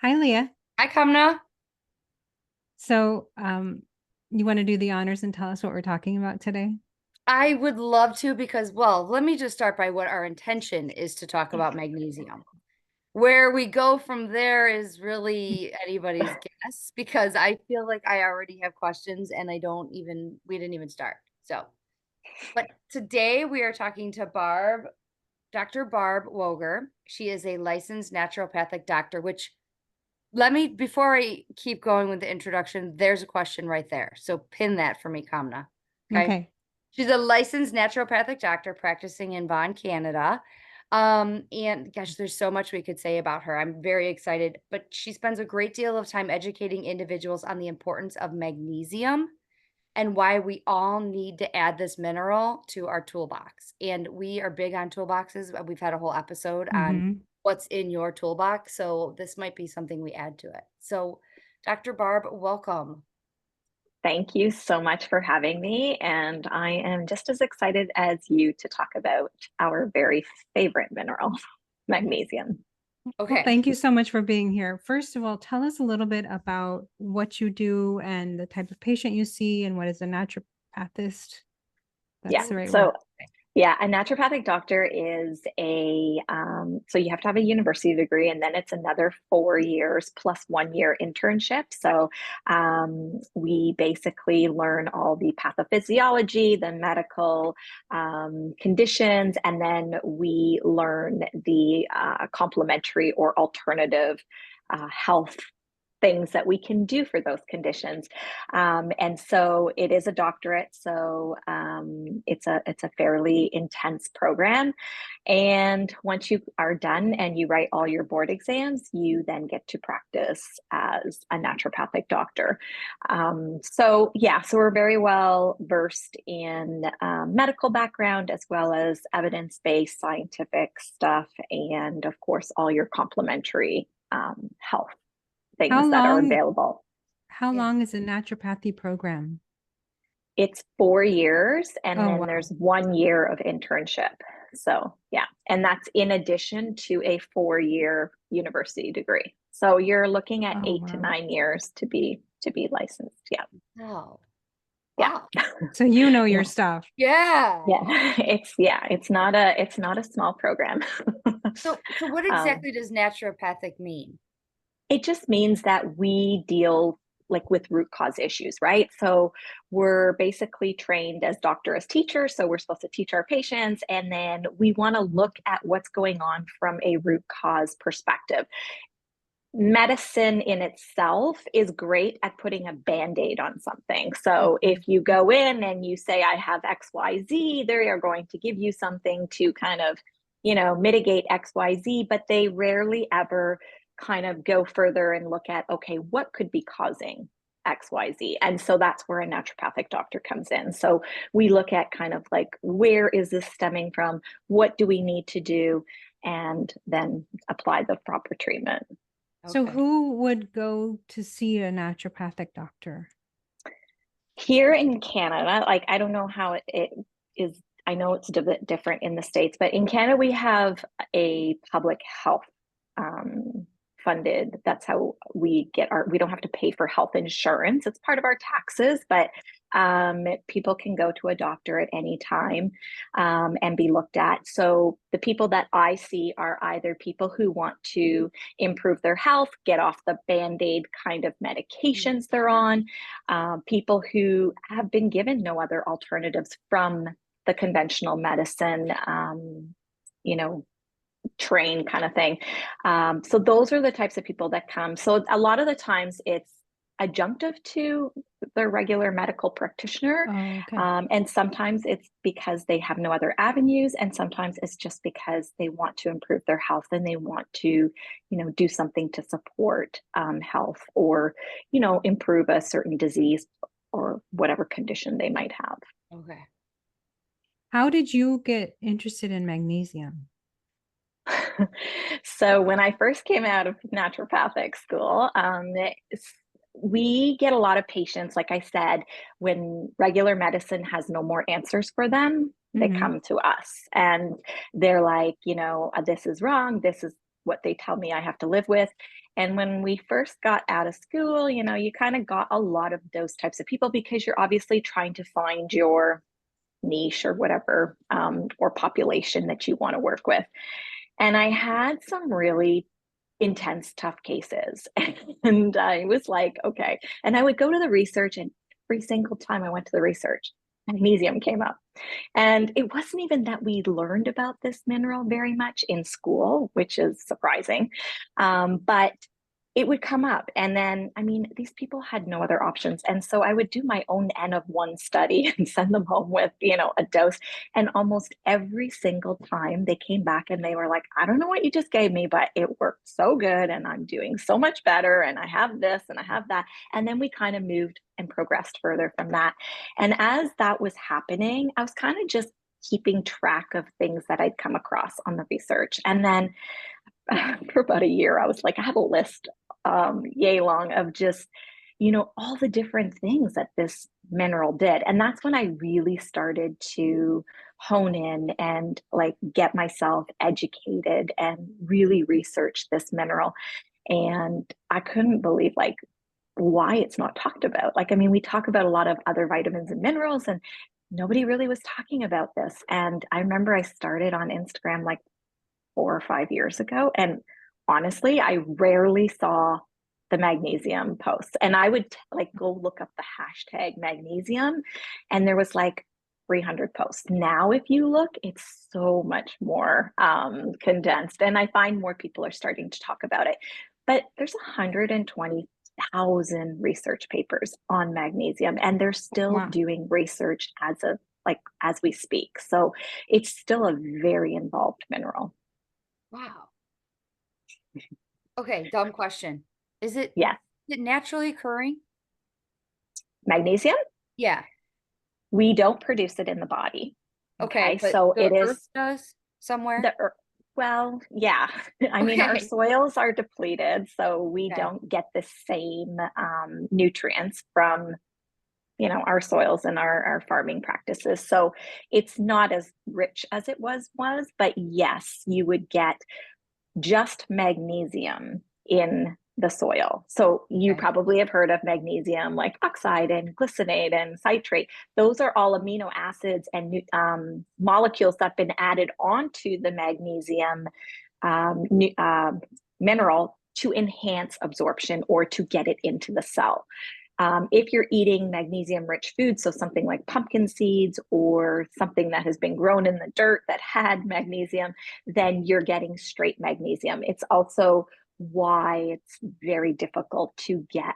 Hi, Leah. Hi, Kamna. So, you want to do the honors and tell us what we're talking about today? I would love to because, well, let me just start by what our intention is to talk about magnesium. Where we go from there is really anybody's guess because I feel like I already have questions and we didn't even start. So, but today we are talking to Dr. Barb Woegerer. She is a licensed naturopathic doctor, which before I keep going with the introduction, there's a question right there. So pin that for me, Kamna. Okay. Okay. She's a licensed naturopathic doctor practicing in Vaughan, Canada. And gosh, there's so much we could say about her. I'm very excited, but she spends a great deal of time educating individuals on the importance of magnesium and why we all need to add this mineral to our toolbox. And we are big on toolboxes. We've had a whole episode on Mm-hmm. what's in your toolbox. So this might be something we add to it. So, Dr. Barb, welcome. Thank you so much for having me. And I am just as excited as you to talk about our very favorite mineral, magnesium. Well, Okay. thank you so much for being here. First of all, tell us a little bit about what you do and the type of patient you see and what is a naturopathist. Yeah. That's the right word. So Yeah, a naturopathic doctor is so you have to have a university degree, and then it's another 4 years plus 1 year internship. So we basically learn all the pathophysiology, the medical conditions, and then we learn the complementary or alternative health things that we can do for those conditions. And so it is a doctorate, so it's a fairly intense program. And once you are done and you write all your board exams, you then get to practice as a naturopathic doctor. So we're very well versed in medical background as well as evidence-based scientific stuff, and of course all your complementary health How things that are long, available. how Yeah. long is a naturopathy program? It's 4 years, and Oh, then wow. there's 1 year of internship. So, yeah, and that's in addition to a 4 year university degree. So you're looking at Oh, eight to wow. 9 years to be licensed. Yeah, Wow. yeah, Wow. So you know your yeah, stuff. Yeah. yeah. It's not a small program. So what um, exactly does naturopathic mean? It just means that we deal like with root cause issues, right? So we're basically trained as doctor as teachers. So we're supposed to teach our patients, and then we want to look at what's going on from a root cause perspective. Medicine in itself is great at putting a band-aid on something. So Mhm. if you go in and you say, I have XYZ, they are going to give you something to kind of, mitigate XYZ, but they rarely ever kind of go further and look at, okay, what could be causing XYZ? And so that's where a naturopathic doctor comes in. So we look at kind of like, where is this stemming from? What do we need to do? And then apply the proper treatment. So Okay. who would go to see a naturopathic doctor? Here in Canada, like I don't know how it is. I know it's a bit different in the States, but in Canada, we have a public health um, funded. That's how we don't have to pay for health insurance. It's part of our taxes, but people can go to a doctor at any time and be looked at. So the people that I see are either people who want to improve their health, get off the band-aid kind of Mm. medications they're on, people who have been given no other alternatives from the conventional medicine, you know, train kind of thing. So those are the types of people that come. So a lot of the times it's adjunctive to the regular medical practitioner. Oh, okay. And sometimes it's because they have no other avenues. And sometimes it's just because they want to improve their health and they want to, do something to support health or, improve a certain disease or whatever condition they might have. Okay. How did you get interested in magnesium? So when I first came out of naturopathic school, we get a lot of patients, like I said, when regular medicine has no more answers for them, they Hmm. come to us and they're like, this is wrong. This is what they tell me I have to live with. And when we first got out of school, you know, you kind of got a lot of those types of people because you're obviously trying to find your niche or whatever, or population that you want to work with. And I had some really intense, tough cases. And I was like, okay. And I would go to the research, and every single time I went to the research, magnesium came up. And it wasn't even that we learned about this mineral very much in school, which is surprising. But it would come up. And then, I mean, these people had no other options. And so I would do my own N of one study and send them home with, you know, a dose. And almost every single time they came back and they were like, I don't know what you just gave me, but it worked so good. And I'm doing so much better. And I have this and I have that. And then we kind of moved and progressed further from that. And as that was happening, I was kind of just keeping track of things that I'd come across on the research. And then for about a year, I was like, I have a list yay long of just, you know, all the different things that this mineral did. And that's when I really started to hone in and like get myself educated and really research this mineral. And I couldn't believe like why it's not talked about. Like, I mean, we talk about a lot of other vitamins and minerals, and nobody really was talking about this. And I remember I started on Instagram like 4 or 5 years ago. And honestly, I rarely saw the magnesium posts. And I would like go look up the hashtag magnesium, and there was like 300 posts. Now, if you look, it's so much more condensed. And I find more people are starting to talk about it. But there's 120,000 research papers on magnesium, and they're still Wow. doing research as we speak. So it's still a very involved mineral. Wow. Okay, dumb question. Is it Yes. naturally occurring? Magnesium, Yeah. we don't produce it in the body. Okay, but so the it earth is does somewhere? well, yeah. I mean, our Okay. soils are depleted, so we Okay. don't get the same nutrients from, you know, our soils and our farming practices. So it's not as rich as it was, but yes, you would get just magnesium in the soil. So you Okay. probably have heard of magnesium like oxide and glycinate and citrate. Those are all amino acids and molecules that have been added onto the magnesium um, mineral to enhance absorption or to get it into the cell. If you're eating magnesium rich foods, so something like pumpkin seeds or something that has been grown in the dirt that had magnesium, then you're getting straight magnesium. It's also why it's very difficult to get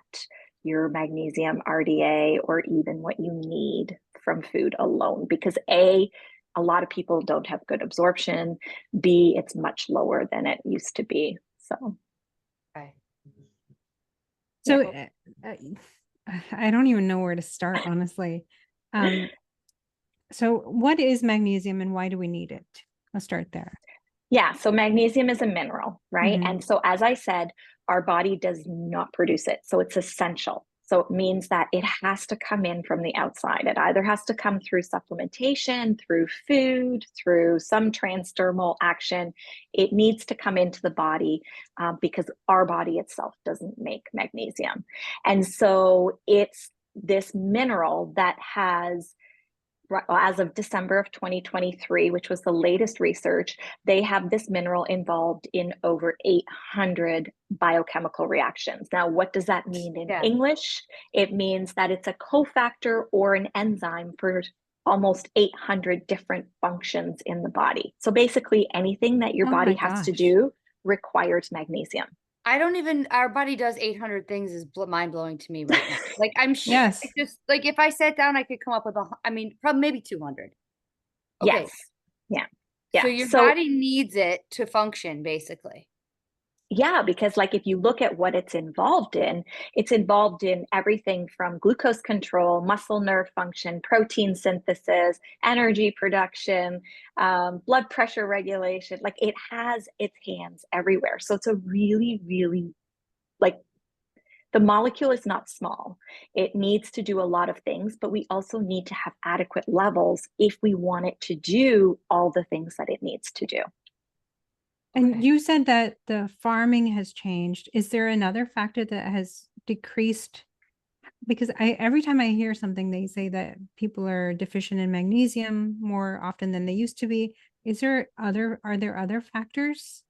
your magnesium RDA or even what you need from food alone, because A, a lot of people don't have good absorption. B, it's much lower than it used to be. So, Okay. So yeah. I don't even know where to start, honestly. So what is magnesium and why do we need it? I'll start there. Yeah, so magnesium is a mineral, right? Mhm. And so, as I said, our body does not produce it. So, it's essential. So, it means that it has to come in from the outside. It either has to come through supplementation, through food, through some transdermal action. It needs to come into the body because our body itself doesn't make magnesium. And so, it's this mineral that has, as of December of 2023, which was the latest research, they have this mineral involved in over 800 biochemical reactions. Now, what does that mean in English? It means that it's a cofactor or an enzyme for almost 800 different functions in the body. So basically, anything that your Oh body my has to gosh. do requires magnesium. I don't even, our body does 800 things is mind blowing to me right now. Like I'm Yes. just like if I sat down, I could come up with I mean, probably maybe 200. Okay. Yes. Yeah. So Yeah. your So body needs it to function, basically. yeah, because like if you look at what it's involved in everything from glucose control, muscle nerve function, protein synthesis, energy production, blood pressure regulation. Like it has its hands everywhere. So it's a really, really like the molecule is not small. It needs to do a lot of things, but we also need to have adequate levels if we want it to do all the things that it needs to do. And Okay. you said that the farming has changed. Is there another factor that has decreased? Because every time I hear something, they say that people are deficient in magnesium more often than they used to be. Are there other factors?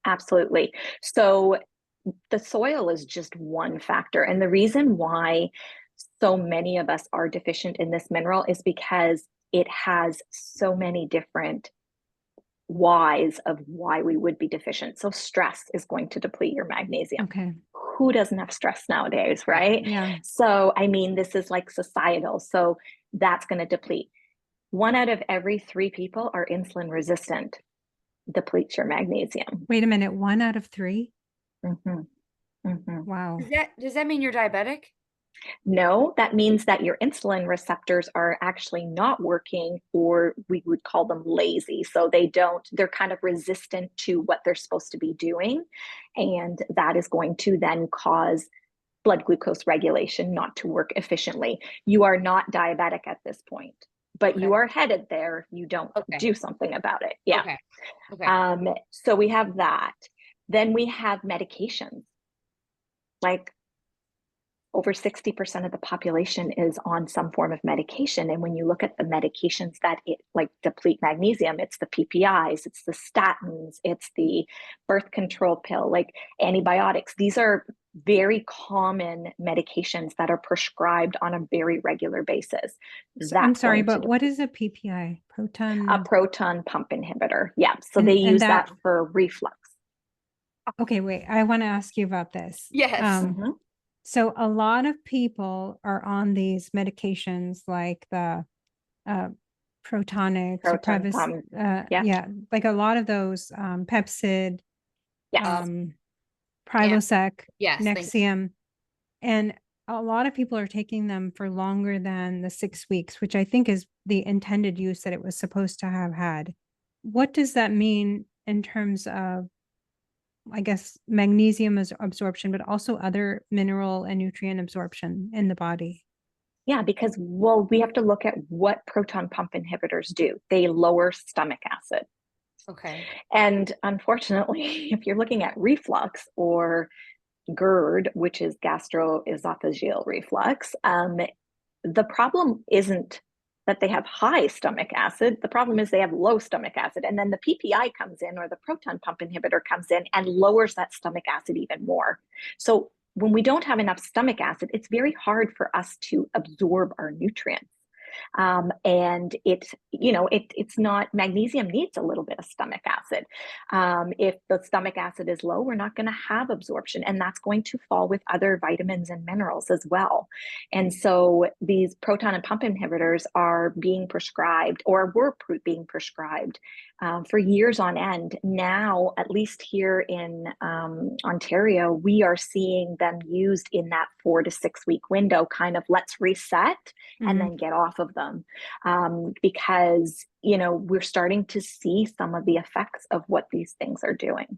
Absolutely. So the soil is just one factor. And the reason why so many of us are deficient in this mineral is because it has so many different whys of why we would be deficient. So stress is going to deplete your magnesium. Okay. Who doesn't have stress nowadays, Right. right? Yeah. So, I mean, this is like societal. So that's going to deplete. 1 out of every 3 people are insulin resistant, depletes your magnesium. Wait a minute. 1 out of 3? Mhm, mhm. Wow. Does that mean you're diabetic? No, that means that your insulin receptors are actually not working, or we would call them lazy. So they're kind of resistant to what they're supposed to be doing. And that is going to then cause blood glucose regulation not to work efficiently. You are not diabetic at this point, but Okay. you are headed there. You don't Okay. do something about it. Yeah. Okay. Okay. So we have that. Then we have medications. Like over 60% of the population is on some form of medication. And when you look at the medications that like deplete magnesium, it's the PPIs, it's the statins, it's the birth control pill, like antibiotics. These are very common medications that are prescribed on a very regular basis. I'm That's sorry, going to but what deplete. is a PPI? A Proton. proton pump inhibitor. Yeah. So they And use that, that for reflux. okay, wait, I want to ask you about this. Yes. Mhm. So a lot of people are on these medications like the uh, Protonics or Proton Previs, pump. Yeah. yeah, like a lot of those Pepsid, Yes. um, Yeah. Privosec, Yes. Thank you. Nexium, and a lot of people are taking them for longer than the 6 weeks, which I think is the intended use that it was supposed to have had. What does that mean in terms of, I guess, magnesium absorption, but also other mineral and nutrient absorption in the body? Yeah, because, well, we have to look at what proton pump inhibitors do. They lower stomach acid. Okay. And unfortunately, if you're looking at reflux or GERD, which is gastroesophageal reflux, the problem isn't that they have high stomach acid. The problem is they have low stomach acid. And then the PPI comes in, or the proton pump inhibitor comes in and lowers that stomach acid even more. So when we don't have enough stomach acid, it's very hard for us to absorb our nutrients. And it's not, magnesium needs a little bit of stomach acid. If the stomach acid is low, we're not going to have absorption, and that's going to fall with other vitamins and minerals as well. And so these proton and pump inhibitors are being prescribed, or were being prescribed for years on end. Now, at least here in Ontario, we are seeing them used in that 4 to 6 week window, kind of let's reset and then get off of them, because we're starting to see some of the effects of what these things are doing.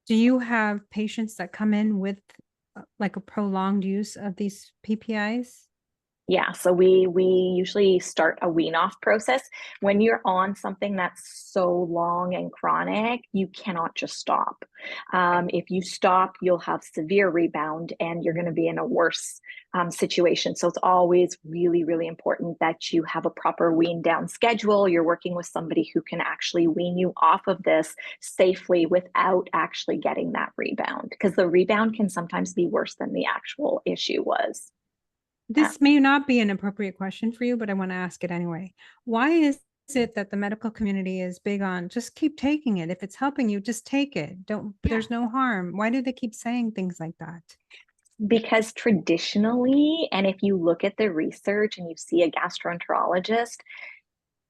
Do you have patients that come in with like a prolonged use of these PPIs? Yeah, so we usually start a wean off process. When you're on something that's so long and chronic, you cannot just stop. If you stop, you'll have severe rebound and you're going to be in a worse situation. So it's always really, really important that you have a proper wean down schedule. You're working with somebody who can actually wean you off of this safely without actually getting that rebound, because the rebound can sometimes be worse than the actual issue was. This may not be an appropriate question for you, but I want to ask it anyway. Why is it that the medical community is big on just keep taking it? If it's helping you, just take it. Don't, Yeah. there's no harm. Why do they keep saying things like that? Because traditionally, and if you look at the research and you see a gastroenterologist,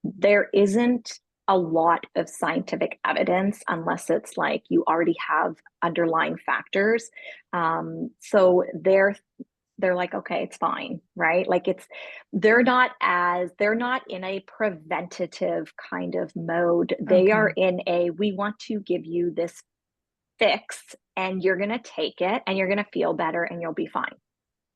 there isn't a lot of scientific evidence unless it's like you already have underlying factors. So they're like, okay, it's fine, right? Like they're not in a preventative kind of mode. They are Okay. in a, we want to give you this fix and you're going to take it and you're going to feel better and you'll be fine.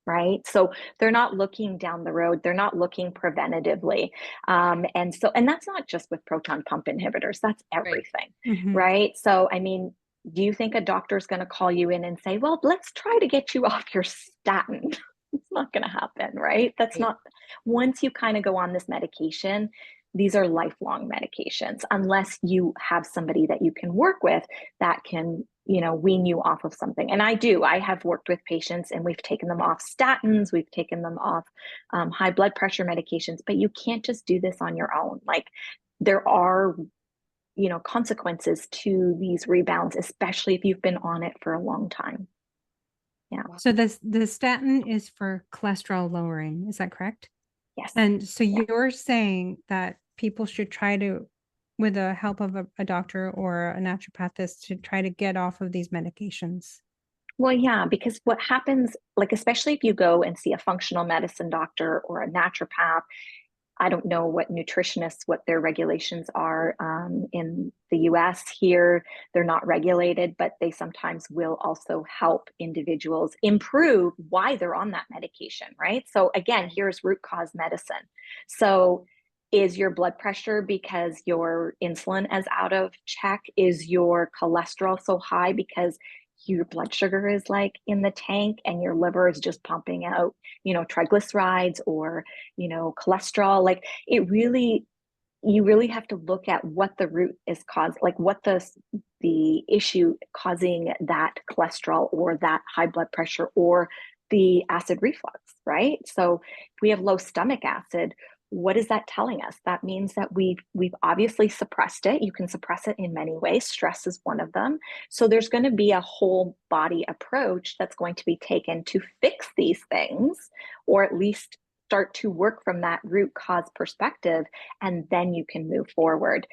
right? So they're not looking down the road, they're not looking preventatively. And that's not just with proton pump inhibitors, that's Right. everything, Mhm. right? So, I mean, do you think a doctor is going to call you in and say, well, let's try to get you off your statin? It's not going to happen, right? That's Right. not, once you kind of go on this medication, these are lifelong medications, unless you have somebody that you can work with that can, wean you off of something. And I have worked with patients and we've taken them off statins, we've taken them off high blood pressure medications, but you can't just do this on your own. Like, there are, consequences to these rebounds, especially if you've been on it for a long time. Yeah. Wow. So the statin is for cholesterol lowering, is that correct? Yes. And so Yeah. you're saying that people should try to, with the help of a doctor or a naturopathist, to try to get off of these medications. Well, yeah, because what happens, like, especially if you go and see a functional medicine doctor or a naturopath, I don't know what nutritionists, what their regulations are in the US. Here, they're not regulated, but they sometimes will also help individuals improve why they're on that medication, right? So, again, here's root cause medicine. So, is your blood pressure because your insulin is out of check? Is your cholesterol so high because your blood sugar is like in the tank and your liver is just pumping out, triglycerides or cholesterol? Like, you really have to look at what the root is caused, like what the issue causing that cholesterol or that high blood pressure or the acid reflux, right? So if we have low stomach acid, what is that telling us? That means that we've obviously suppressed it. You can suppress it in many ways. Stress is one of them. So there's going to be a whole body approach that's going to be taken to fix these things, or at least start to work from that root cause perspective, and then you can move forward,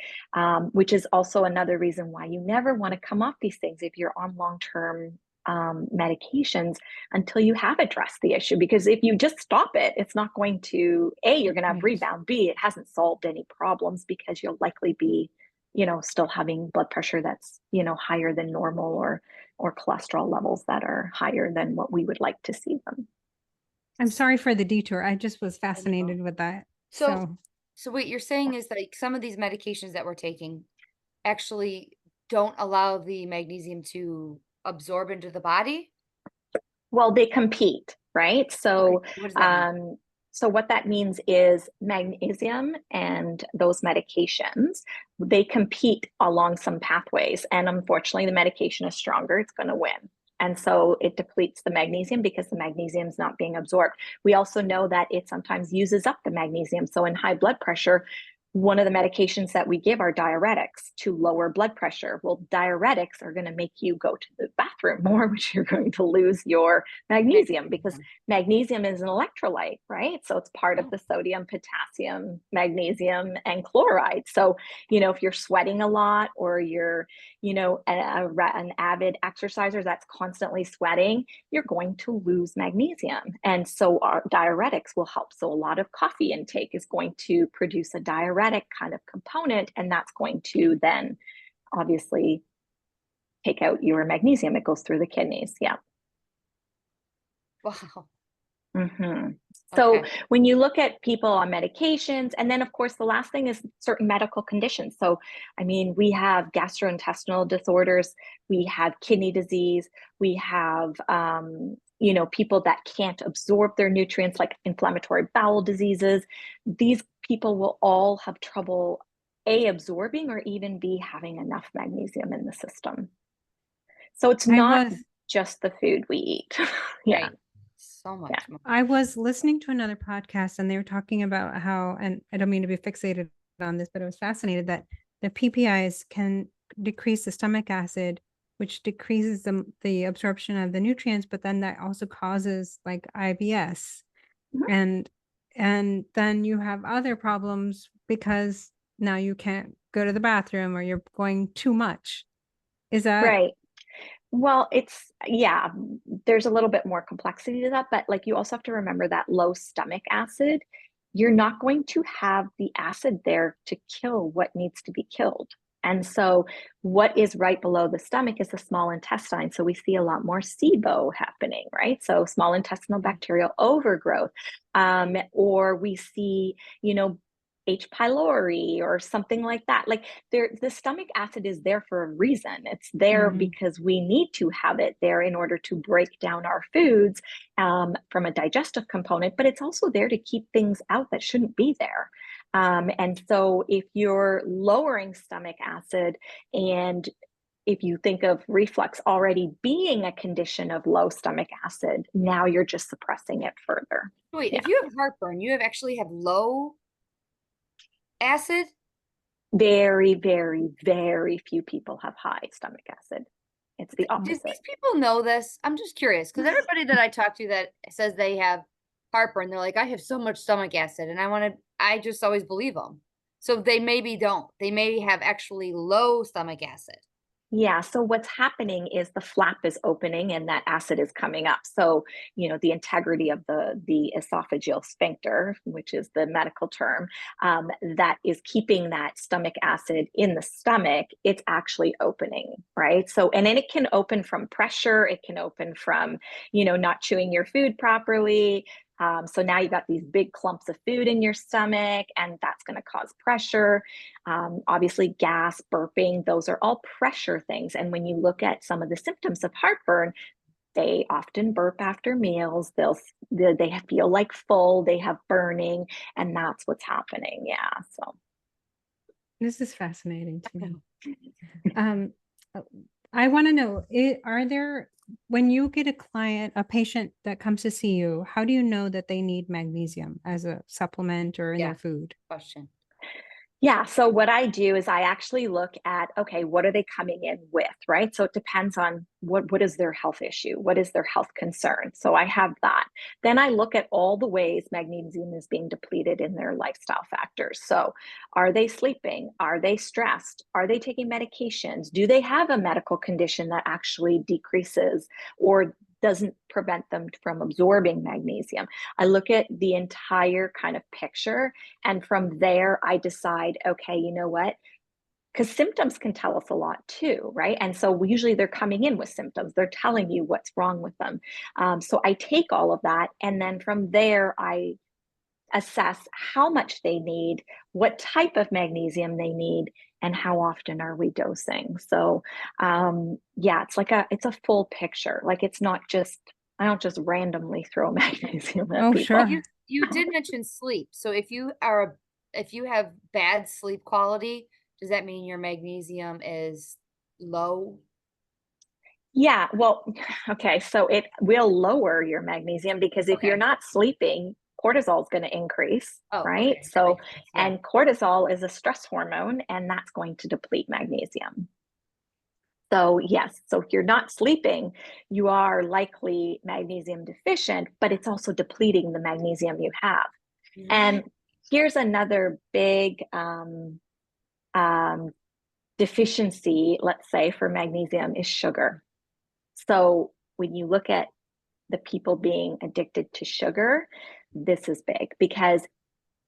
which is also another reason why you never want to come off these things if you're on long-term medications until you have addressed the issue. Because if you just stop it, it's not going to, A, you're going to have Right. rebound, B, it hasn't solved any problems because you'll likely be, still having blood pressure that's, higher than normal, or cholesterol levels that are higher than what we would like to see them. I'm sorry for the detour. I just was I know. fascinated with that. So, So so what you're saying is like some of these medications that we're taking actually don't allow the magnesium to absorb into the body? Well, they compete, right? Okay, what does that mean? So what that means is magnesium and those medications, they compete along some pathways. And unfortunately, the medication is stronger, it's going to win. And so it depletes the magnesium because the magnesium is not being absorbed. We also know that it sometimes uses up the magnesium. So in high blood pressure, one of the medications that we give are diuretics to lower blood pressure. Well, diuretics are going to make you go to the bathroom more, which you're going to lose your magnesium, because magnesium is an electrolyte, right? So it's part of the sodium, potassium, magnesium, and chloride. So, if you're sweating a lot, or you're, an avid exerciser that's constantly sweating, you're going to lose magnesium. And so our diuretics will help. So a lot of coffee intake is going to produce a diuretic kind of component, and that's going to then obviously take out your magnesium. It goes through the kidneys. Yeah. Wow. Mm-hmm. So Okay. when you look at people on medications, and then of course the last thing is certain medical conditions. So, I mean, we have gastrointestinal disorders, we have kidney disease, we have, people that can't absorb their nutrients, like inflammatory bowel diseases. These people will all have trouble, A, absorbing, or even B, having enough magnesium in the system. So it's I not was just the food we eat. Yeah. Right. So Yeah. much more. I was listening to another podcast and they were talking about how, and I don't mean to be fixated on this, but I was fascinated that the PPIs can decrease the stomach acid, which decreases the absorption of the nutrients, but then that also causes like IBS. Mhm. And then you have other problems because now you can't go to the bathroom or you're going too much. Is that Right. Well, yeah, there's a little bit more complexity to that, but like, you also have to remember that low stomach acid, you're not going to have the acid there to kill what needs to be killed. And so what is right below the stomach is the small intestine. So we see a lot more SIBO happening, right? So small intestinal bacterial overgrowth. Or we see, H. pylori or something like that. Like the stomach acid is there for a reason. It's there because we need to have it there in order to break down our foods from a digestive component, but it's also there to keep things out that shouldn't be there. And so if you're lowering stomach acid, and if you think of reflux already being a condition of low stomach acid, now you're just suppressing it further. Wait, if you have heartburn, you actually have low acid? Very, very, very few people have high stomach acid. It's the Do opposite. these people know this? I'm just curious because everybody that I talk to that says they have heartburn, they're like, I have so much stomach acid, and I just always believe them. So they maybe don't. They may have actually low stomach acid. Yeah, so what's happening is the flap is opening and that acid is coming up. So, the integrity of the esophageal sphincter, which is the medical term, that is keeping that stomach acid in the stomach, it's actually opening, right? So, and then it can open from pressure, it can open from, not chewing your food properly. So now you've got these big clumps of food in your stomach, and that's going to cause pressure. Obviously, gas, burping, those are all pressure things. And when you look at some of the symptoms of heartburn, they often burp after meals. They feel like full, they have burning, and that's what's happening. Yeah. So This is fascinating to me. I want to know, when you get a patient that comes to see you, how do you know that they need magnesium as a supplement or in their food? Question. Yeah, so what I do is I actually look at, okay, what are they coming in with, right? So it depends on what is their health issue? What is their health concern? So I have that. Then I look at all the ways magnesium is being depleted in their lifestyle factors. So are they sleeping? Are they stressed? Are they taking medications? Do they have a medical condition that actually decreases or doesn't prevent them from absorbing magnesium? I look at the entire kind of picture, and from there I decide, okay, you know what? Because symptoms can tell us a lot too, right? And so usually they're coming in with symptoms. They're telling you what's wrong with them. So I take all of that, and then from there I assess how much they need, what type of magnesium they need, and how often are we dosing. So yeah, it's a full picture. Like it's not just, I don't just randomly throw magnesium at people. Sure. You did mention sleep. So if you have bad sleep quality, does that mean your magnesium is low? Yeah, well, okay, so it will lower your magnesium because if you're not sleeping, cortisol is going to increase, right? Okay. So, Yeah. and cortisol is a stress hormone, and that's going to deplete magnesium. So, yes, so if you're not sleeping, you are likely magnesium deficient, but it's also depleting the magnesium you have. And here's another big deficiency, let's say, for magnesium is sugar. So when you look at the people being addicted to sugar, this is big, because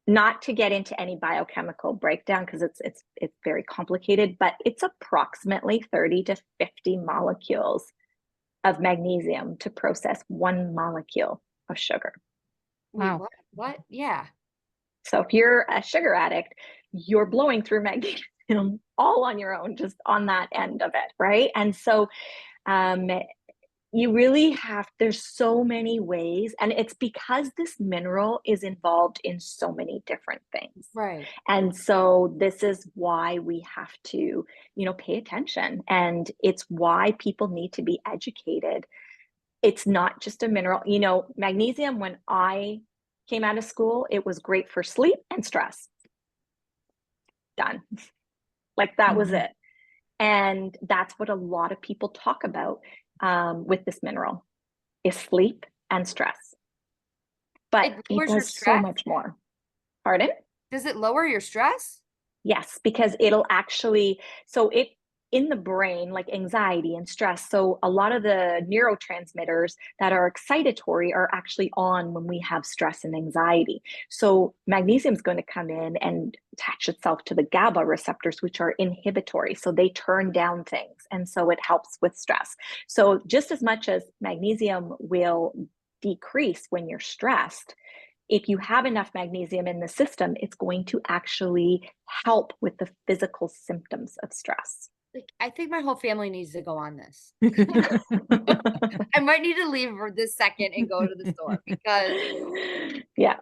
not to get into any biochemical breakdown because it's very complicated, but it's approximately 30 to 50 molecules of magnesium to process 1 molecule of sugar. Wow. What? Yeah. So if you're a sugar addict, you're blowing through magnesium all on your own, just on that end of it, right? And so you really there's so many ways, and it's because this mineral is involved in so many different things. Right. And so this is why we have to, pay attention, and it's why people need to be educated. It's not just a mineral. Magnesium, when I came out of school, it was great for sleep and stress. Done. Like that was it. And that's what a lot of people talk about with this mineral, is sleep and stress. But it does so much more. Pardon? Does it lower your stress? Yes, because it'll actually, so in the brain, like anxiety and stress. So a lot of the neurotransmitters that are excitatory are actually on when we have stress and anxiety. So magnesium is going to come in and attach itself to the GABA receptors, which are inhibitory. So they turn down things. And so it helps with stress. So just as much as magnesium will decrease when you're stressed, if you have enough magnesium in the system, it's going to actually help with the physical symptoms of stress. Like, I think my whole family needs to go on this. I might need to leave for this second and go to the store because yeah.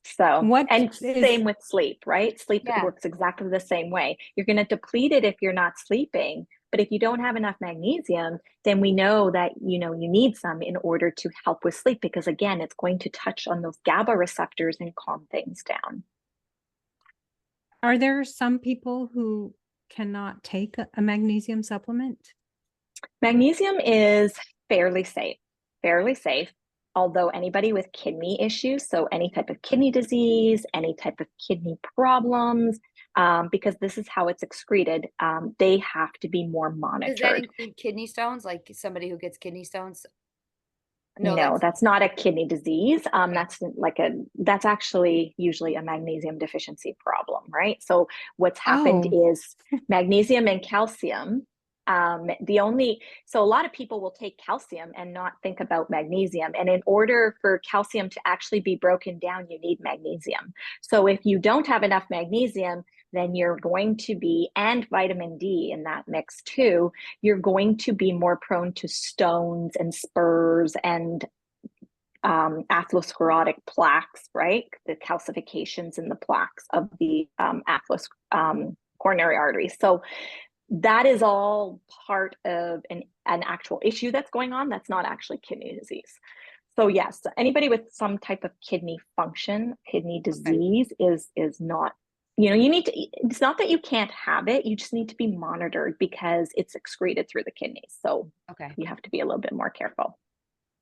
So, What and is same with sleep, right? Sleep Yeah. works exactly the same way. You're going to deplete it if you're not sleeping, but if you don't have enough magnesium, then we know that, you need some in order to help with sleep, because again, it's going to touch on those GABA receptors and calm things down. Are there some people who cannot take a magnesium supplement? Magnesium is fairly safe, although anybody with kidney issues, so any type of kidney disease, any type of kidney problems, because this is how it's excreted, they have to be more does that monitored. include kidney stones? Like somebody who gets kidney stones? No, that's not a kidney disease. Okay. That's actually usually a magnesium deficiency problem, right? So what's happened Oh, is magnesium and calcium. So a lot of people will take calcium and not think about magnesium. And in order for calcium to actually be broken down, you need magnesium. So if you don't have enough magnesium, then you're going to be, and vitamin D in that mix too, you're going to be more prone to stones and spurs and atherosclerotic plaques, right? The calcifications in the plaques of the coronary arteries. So that is all part of an actual issue that's going on. That's not actually kidney disease. So yes, anybody with some type of kidney function, kidney disease is not, you need to, it's not that you can't have it, you just need to be monitored because it's excreted through the kidneys. So Okay. you have to be a little bit more careful.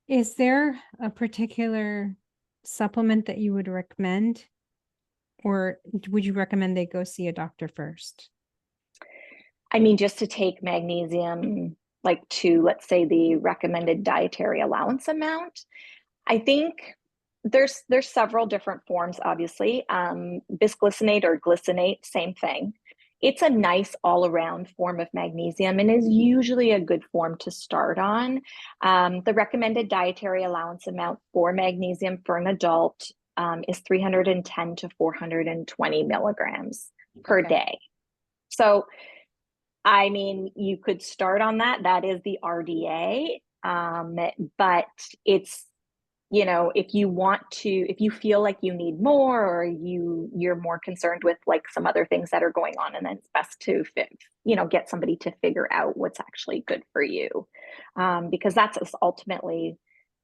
is there a particular supplement that you would recommend? Or would you recommend they go see a doctor first? I mean, just to take magnesium, like to, let's say, the recommended dietary allowance amount, I think there's several different forms, obviously. Bisglycinate or glycinate, same thing. It's a nice all-around form of magnesium and is usually a good form to start on. The recommended dietary allowance amount for magnesium for an adult is 310 to 420 milligrams per day. So, I mean, you could start on that. That is the RDA. But it's, if you feel like you need more, or you're more concerned with like some other things that are going on, and then it's best to get somebody to figure out what's actually good for you. Because that's ultimately,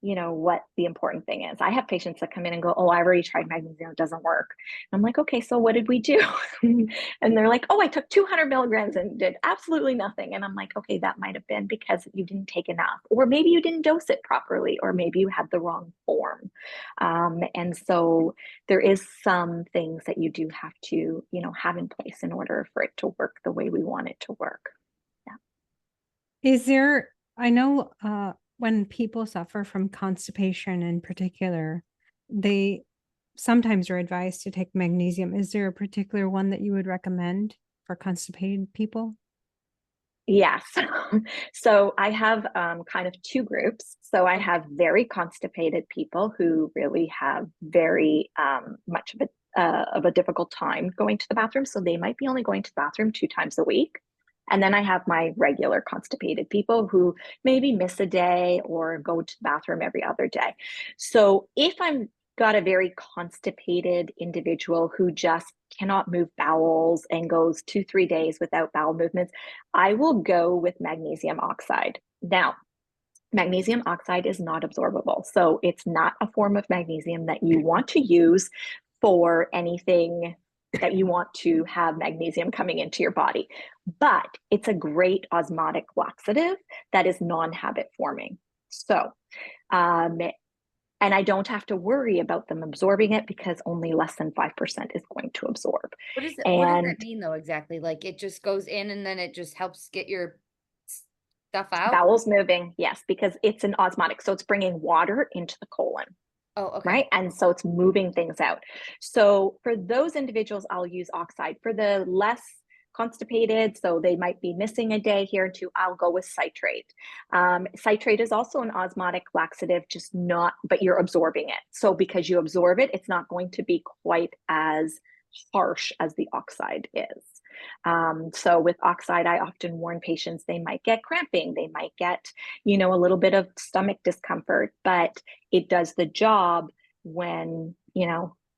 what the important thing is. I have patients that come in and go, oh, I already tried magnesium, it doesn't work. I'm like, okay, so what did we do? And they're like, oh, I took 200 milligrams and did absolutely nothing. And I'm like, okay, that might have been because you didn't take enough, or maybe you didn't dose it properly, or maybe you had the wrong form. And so there is some things that you do have to, have in place in order for it to work the way we want it to work. I know when people suffer from constipation in particular, they sometimes are advised to take magnesium. Is there a particular one that you would recommend for constipated people? Yes. So I have kind of two groups. So I have very constipated people who really have very much of a difficult time going to the bathroom. So they might be only going to the bathroom 2 times a week. And then I have my regular constipated people who maybe miss a day or go to the bathroom every other day. So if I'm got a very constipated individual who just cannot move bowels and goes 2-3 days without bowel movements, I will go with magnesium oxide. Now, magnesium oxide is not absorbable, so it's not a form of magnesium that you want to use for anything that you want to have magnesium coming into your body. But it's a great osmotic laxative that is non-habit forming. So, And I don't have to worry about them absorbing it because only less than 5% is going to absorb. What does And that mean though exactly? Like it just goes in and then it just helps get your stuff out? bowels moving, yes, because it's an osmotic. So it's bringing water into the colon. Oh, okay. Right. And so it's moving things out. So for those individuals, I'll use oxide. For the less constipated, so they might be missing a day here or two, I'll go with citrate. Citrate is also an osmotic laxative, just not, but you're absorbing it. So because you absorb it, it's not going to be quite as harsh as the oxide is. So with oxide, I often warn patients they might get cramping, they might get, a little bit of stomach discomfort, but it does the job when,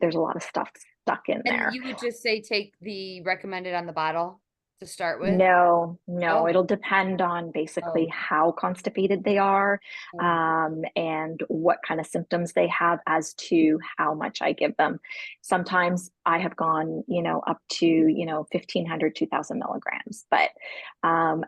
there's a lot of stuff stuck in And there. you would just say take the recommended on the bottle to start with? No, Oh. it'll depend on basically Oh. how constipated they are, Oh. and what kind of symptoms they have as to how much I give them. Sometimes I have gone, up to, 1,500, 2,000 milligrams. But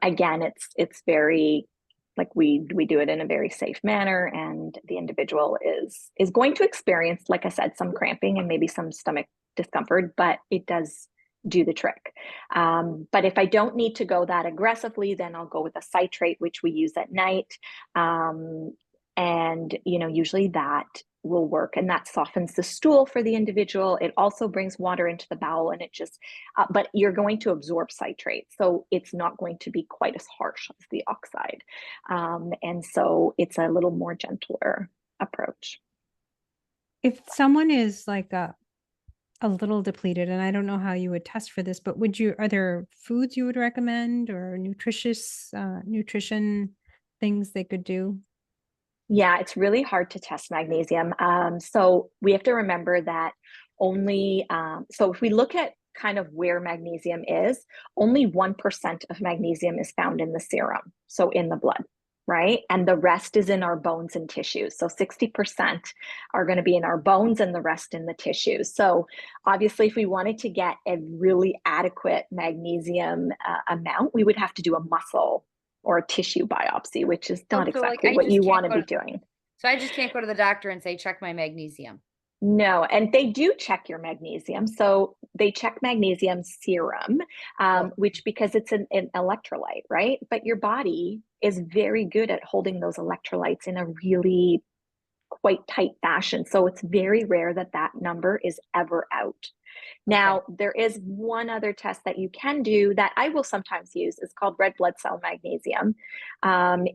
again, it's very, like we do it in a very safe manner, and the individual is going to experience, like I said, some cramping and maybe some stomach discomfort, but it does do the trick. But if I don't need to go that aggressively, then I'll go with a citrate, which we use at night. And usually that will work, and that softens the stool for the individual. It also brings water into the bowel, and it just, but you're going to absorb citrate, so it's not going to be quite as harsh as the oxide. And so it's a little more gentler approach. If someone is like a little depleted, and I don't know how you would test for this, but are there foods you would recommend or nutrition things they could do? Yeah, it's really hard to test magnesium. So we have to remember that so if we look at kind of where magnesium is, only 1% of magnesium is found in the serum, so in the blood, right? And the rest is in our bones and tissues. So 60% are going to be in our bones and the rest in the tissues. So obviously, if we wanted to get a really adequate magnesium amount, we would have to do a muscle or a tissue biopsy, which is not exactly what you want to be doing. So I just can't go to the doctor and say, check my magnesium. No, and they do check your magnesium. So they check magnesium serum, which, because it's an electrolyte, right? But your body is very good at holding those electrolytes in a really quite tight fashion. So it's very rare that that number is ever out. Now, there is one other test that you can do that I will sometimes use. It's called red blood cell magnesium.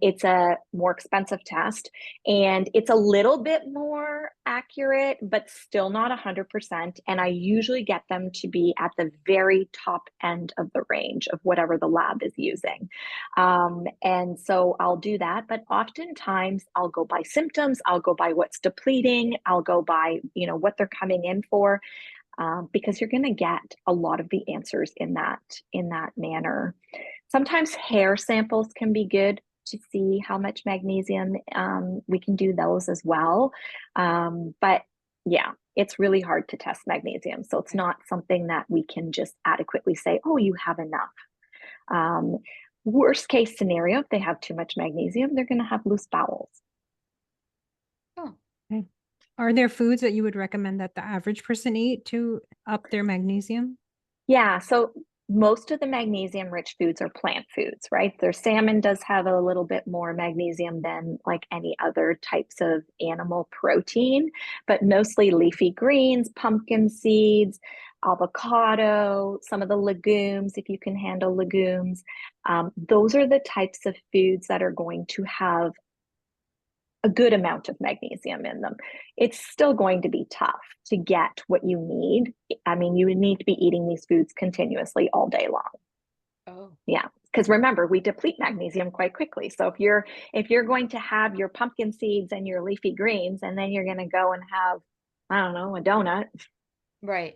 It's a more expensive test, and it's a little bit more accurate, but still not 100%. And I usually get them to be at the very top end of the range of whatever the lab is using. And so I'll do that. But oftentimes I'll go by symptoms. I'll go by what's depleting. I'll go by, what they're coming in for. Because you're going to get a lot of the answers in that manner. Sometimes hair samples can be good to see how much magnesium. We can do those as well. But yeah, it's really hard to test magnesium. So it's not something that we can just adequately say, oh, you have enough. Worst case scenario, if they have too much magnesium, they're going to have loose bowels. Oh, okay. Are there foods that you would recommend that the average person eat to up their magnesium? Yeah, so most of the magnesium-rich foods are plant foods, right? Their salmon does have a little bit more magnesium than like any other types of animal protein, but mostly leafy greens, pumpkin seeds, avocado, some of the legumes, if you can handle legumes. Those are the types of foods that are going to have a good amount of magnesium in them. It's still going to be tough to get what you need. I mean, you would need to be eating these foods continuously all day long. Oh. Yeah, because remember, we deplete magnesium quite quickly. So if you're going to have your pumpkin seeds and your leafy greens, and then you're going to go and have, I don't know, a donut. Right.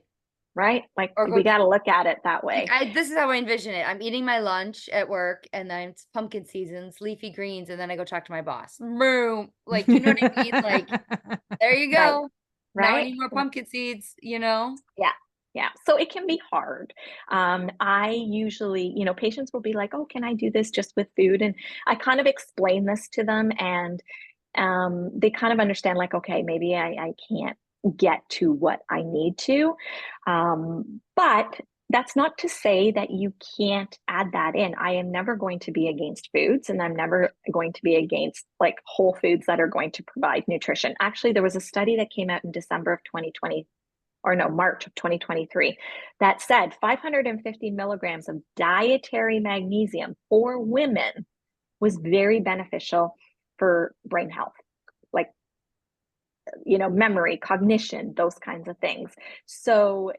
Right? Like we got to look at it that way. This is how I envision it. I'm eating my lunch at work, and then it's pumpkin seasons, leafy greens, and then I go talk to my boss. Boom. Like, you know what I mean? Like, there you go. Right. Now I need more pumpkin seeds, Yeah. Yeah. So it can be hard. I usually, patients will be like, oh, can I do this just with food? And I kind of explain this to them. And they kind of understand like, okay, maybe I can't get to what I need to. But that's not to say that you can't add that in. I am never going to be against foods, and I'm never going to be against like whole foods that are going to provide nutrition. Actually, there was a study that came out in December of 2020, or no, March of 2023, that said 550 milligrams of dietary magnesium for women was very beneficial for brain health, like, memory, cognition, those kinds of things. So,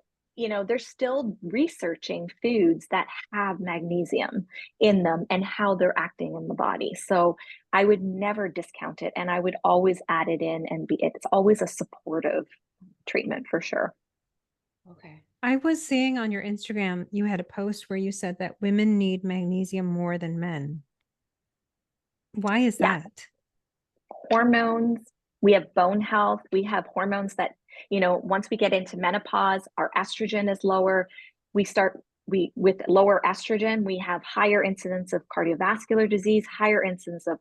they're still researching foods that have magnesium in them and how they're acting in the body. So I would never discount it, and I would always add it in, and it's always a supportive treatment for sure. Okay. I was seeing on your Instagram, you had a post where you said that women need magnesium more than men. Why is Yeah. that? Hormones, we have bone health, we have hormones that, once we get into menopause, our estrogen is lower. With lower estrogen, we have higher incidence of cardiovascular disease, higher incidence of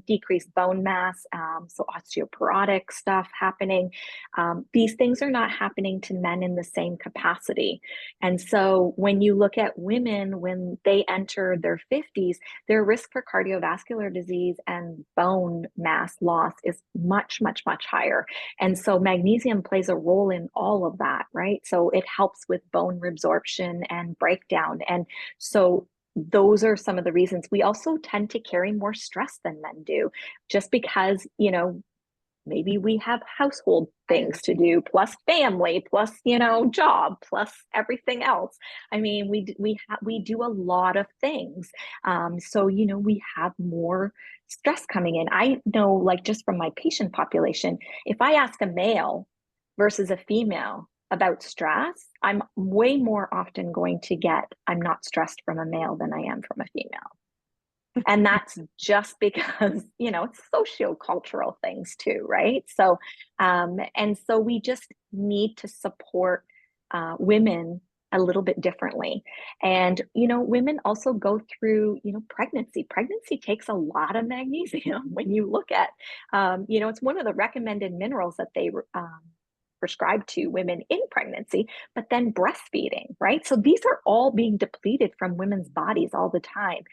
decreased bone mass, so osteoporotic stuff happening. These things are not happening to men in the same capacity. And so when you look at women, when they enter their 50s, their risk for cardiovascular disease and bone mass loss is much, much, much higher. And so magnesium plays a role in all of that, right? So it helps with bone resorption and breakdown. And so those are some of the reasons. We also tend to carry more stress than men do, just because, maybe we have household things to do, plus family, plus, job, plus everything else. I mean, we do a lot of things. So, we have more stress coming in. I know, like, just from my patient population, if I ask a male versus a female about stress, I'm way more often going to get, I'm not stressed from a male than I am from a female. And that's just because, it's sociocultural things too, right? So, and so we just need to support women a little bit differently. And, women also go through, pregnancy. Pregnancy takes a lot of magnesium when you look at, it's one of the recommended minerals that they prescribed to women in pregnancy, but then breastfeeding, right? So these are all being depleted from women's bodies all the time.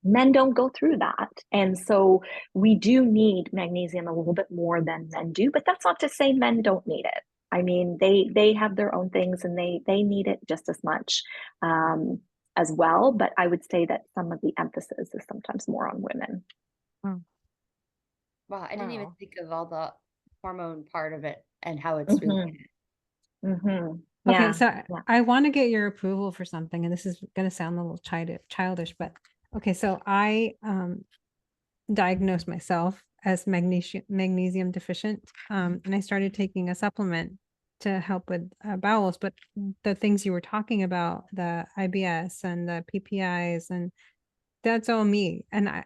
Men don't go through that. And so we do need magnesium a little bit more than men do, but that's not to say men don't need it. I mean, they have their own things, and they need it just as much as well. But I would say that some of the emphasis is sometimes more on women. Wow, I didn't even think of all the hormone part of it and how it's related. Mm-hmm. Okay, Yeah. so I want to get your approval for something, and this is going to sound a little childish, but okay, so I diagnosed myself as magnesium deficient, and I started taking a supplement to help with bowels. But the things you were talking about, the IBS and the PPIs, and that's all me. And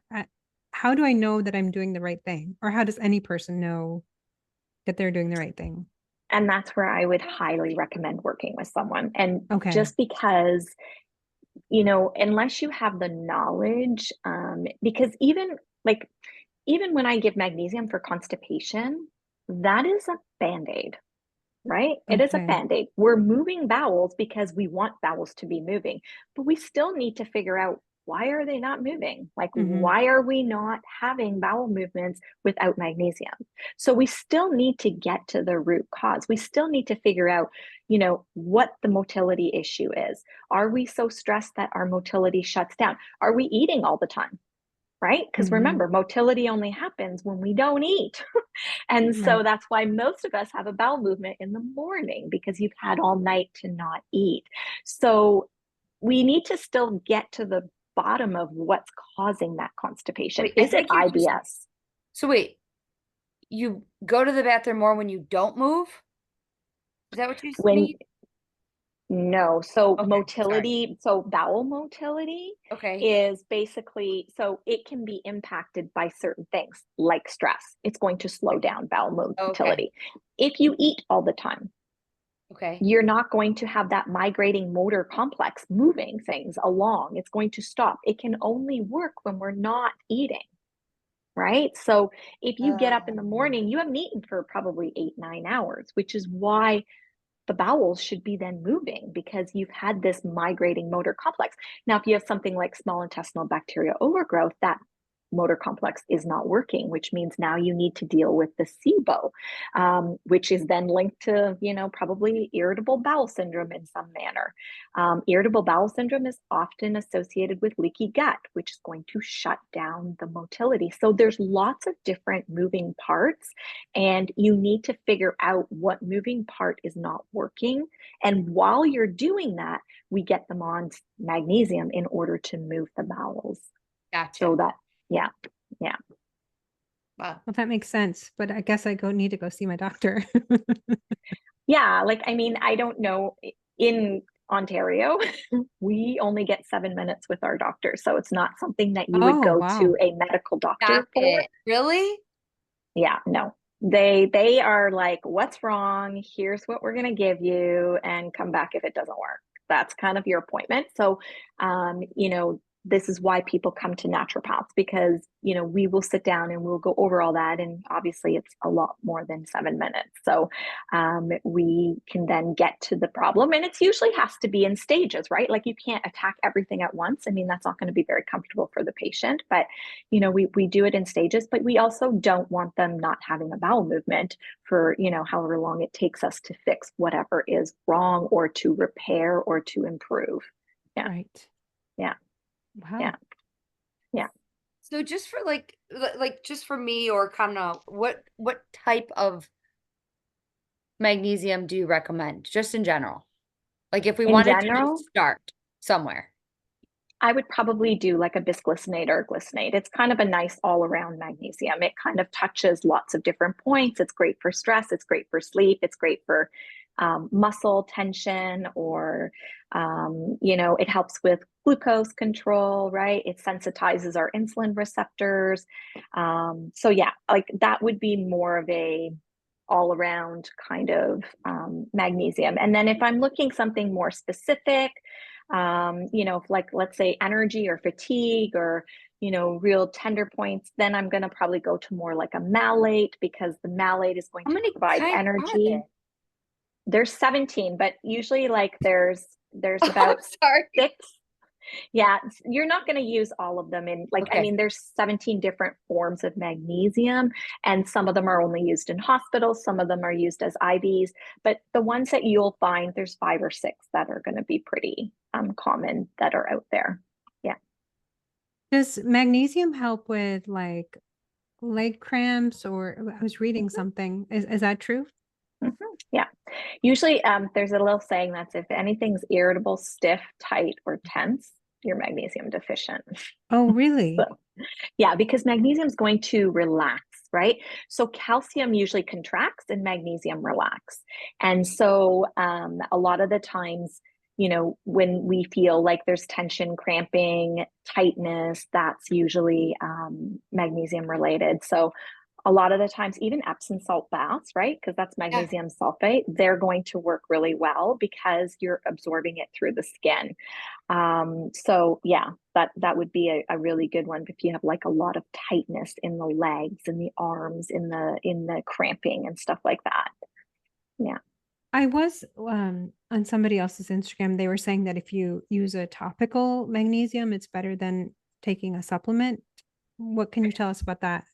how do I know that I'm doing the right thing, or how does any person know that they're doing the right thing? And that's where I would highly recommend working with someone. And Okay. just because, unless you have the knowledge, because even when I give magnesium for constipation, that is a Band-Aid, right? It is a Okay. Band-Aid. We're moving bowels because we want bowels to be moving, but we still need to figure out, why are they not moving? Like, why are we not having bowel movements without magnesium? So we still need to get to the root cause. We still need to figure out, what the motility issue is. Are we so stressed that our motility shuts down? Are we eating all the time? Right? Because remember, motility only happens when we don't eat. And so that's why most of us have a bowel movement in the morning, because you've had all night to not eat. So we need to still get to the bottom of what's causing that constipation. Wait, Is it IBS? So wait, you go to the bathroom more when you don't move? Is that what you mean? No. So Okay, motility, so bowel motility is basically, so it can be impacted by certain things like stress. It's going to slow down bowel motility. If you eat all the time, you're not going to have that migrating motor complex moving things along. It's going to stop. It can only work when we're not eating. right? So if you get up in the Um, morning, you haven't eaten for probably 8, 9 hours, which is why the bowels should be then moving because you've had this migrating motor complex. Now, if you have something like small intestinal bacterial overgrowth, that motor complex is not working, which means now you need to deal with the SIBO, which is then linked to, probably irritable bowel syndrome in some manner. Irritable bowel syndrome is often associated with leaky gut, which is going to shut down the motility. So there's lots of different moving parts, and you need to figure out what moving part is not working. And while you're doing that, we get them on magnesium in order to move the bowels. So gotcha. that, yeah, yeah. Wow. Well, that makes sense, but I guess I need to go see my doctor. Yeah, like, I mean, I don't know. In Ontario, we only get 7 minutes with our doctor. So it's not something that you would Oh, go to wow. a medical Stop doctor for. it. Really? Yeah, no. They are like, what's wrong? Here's what we're gonna give you, and come back if it doesn't work. That's kind of your appointment. So, this is why people come to naturopaths because, we will sit down and we'll go over all that. And obviously, it's a lot more than 7 minutes. So, we can then get to the problem. And it's usually has to be in stages, right? Like you can't attack everything at once. I mean, that's not going to be very comfortable for the patient, but we do it in stages, but we also don't want them not having a bowel movement for, however long it takes us to fix whatever is wrong or to repair or to improve. Yeah. Right. Yeah. Wow. Yeah. Yeah. So just for just for me or kind of what type of magnesium do you recommend just in general? Like if we In wanted to general, just start somewhere. I would probably do like a bisglycinate or a glycinate. It's kind of a nice all around magnesium. It kind of touches lots of different points. It's great for stress. It's great for sleep. It's great for muscle tension, or, it helps with glucose control, right? It sensitizes our insulin receptors. So, yeah, like that would be more of a all around kind of magnesium. And then if I'm looking something more specific, like let's say energy or fatigue or, real tender points, then I'm going to probably go to more like a malate because the malate is going How to many provide kinds are energy. there? There's 17, but usually like there's Oh, I'm about sorry. 6. Yeah, you're not going to use all of them in like, I Okay. mean, there's 17 different forms of magnesium, and some of them are only used in hospitals, some of them are used as IVs, but the ones that you'll find, there's 5 or 6 that are going to be pretty common that are out there. Yeah. Does magnesium help with like leg cramps or I was reading Mhm, something. Is that true? mhm. Yeah. Usually, there's a little saying that's if anything's irritable, stiff, tight, or tense, you're magnesium deficient. Oh, really? So, yeah, because magnesium is going to relax, right? So calcium usually contracts and magnesium relax. And so a lot of the times, when we feel like there's tension, cramping, tightness, that's usually magnesium related. So a lot of the times, even Epsom salt baths, right? Because that's Yeah. magnesium sulfate, they're going to work really well because you're absorbing it through the skin. So yeah, that would be a really good one if you have like a lot of tightness in the legs and the arms, in the cramping and stuff like that. Yeah. I was on somebody else's Instagram. They were saying that if you use a topical magnesium, it's better than taking a supplement. What can you tell us about that?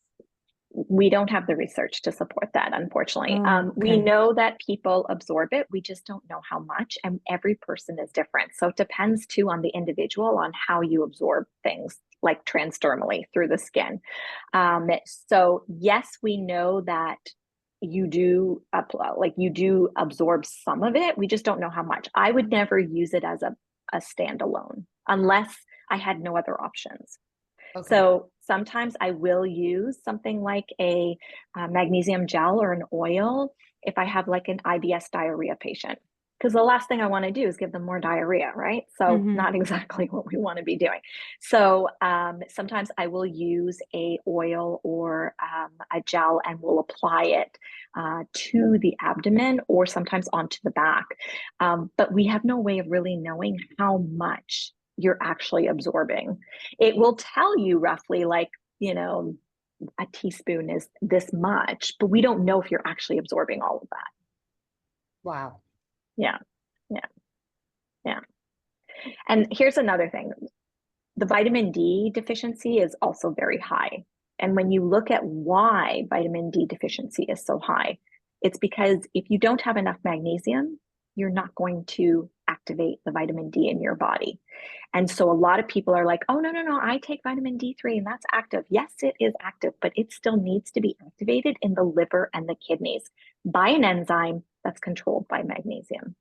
We don't have the research to support that, unfortunately. Oh, We okay. know that people absorb it. We just don't know how much, and every person is different. So it depends too on the individual on how you absorb things like transdermally through the skin. So yes, we know that you do absorb some of it. We just don't know how much. I would never use it as a standalone unless I had no other options. Okay. So sometimes I will use something like a magnesium gel or an oil if I have like an IBS diarrhea patient. Because the last thing I want to do is give them more diarrhea, right? So Hmm. not exactly what we want to be doing. So sometimes I will use a oil or a gel and will apply it to the abdomen or sometimes onto the back. But we have no way of really knowing how much you're actually absorbing. It will tell you roughly like, you know, a teaspoon is this much, but we don't know if you're actually absorbing all of that. Wow. Yeah, yeah, yeah. And here's another thing. The vitamin D deficiency is also very high. And when you look at why vitamin D deficiency is so high, it's because if you don't have enough magnesium, you're not going to activate the vitamin D in your body. And so a lot of people are like, oh, no, I take vitamin D3 and that's active. Yes, it is active, but it still needs to be activated in the liver and the kidneys by an enzyme that's controlled by magnesium.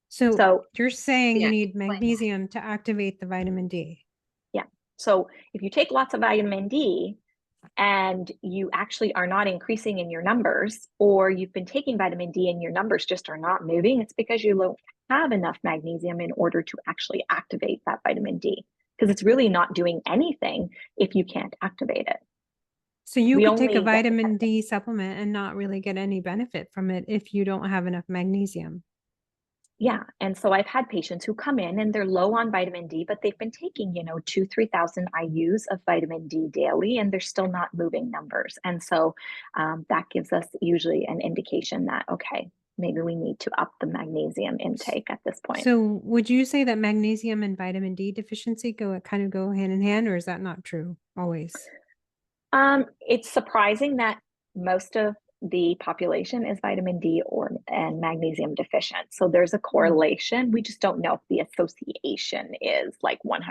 So So you're saying you Yeah, need explain that. magnesium to activate the vitamin D. yeah. So if you take lots of vitamin D and you actually are not increasing in your numbers, or you've been taking vitamin D and your numbers just are not moving, it's because you don't have enough magnesium in order to actually activate that vitamin D, because it's really not doing anything if you can't activate it. So you We could take a only get the vitamin D supplement and not really get any benefit from it if you don't have enough magnesium. Yeah. And so I've had patients who come in and they're low on vitamin D, but they've been taking, 3,000 IUs of vitamin D daily, and they're still not moving numbers. And so that gives us usually an indication that, okay, maybe we need to up the magnesium intake at this point. So would you say that magnesium and vitamin D deficiency go hand in hand, or is that not true always? It's surprising that most of the population is vitamin D and magnesium deficient. So there's a correlation. We just don't know if the association is like 100%,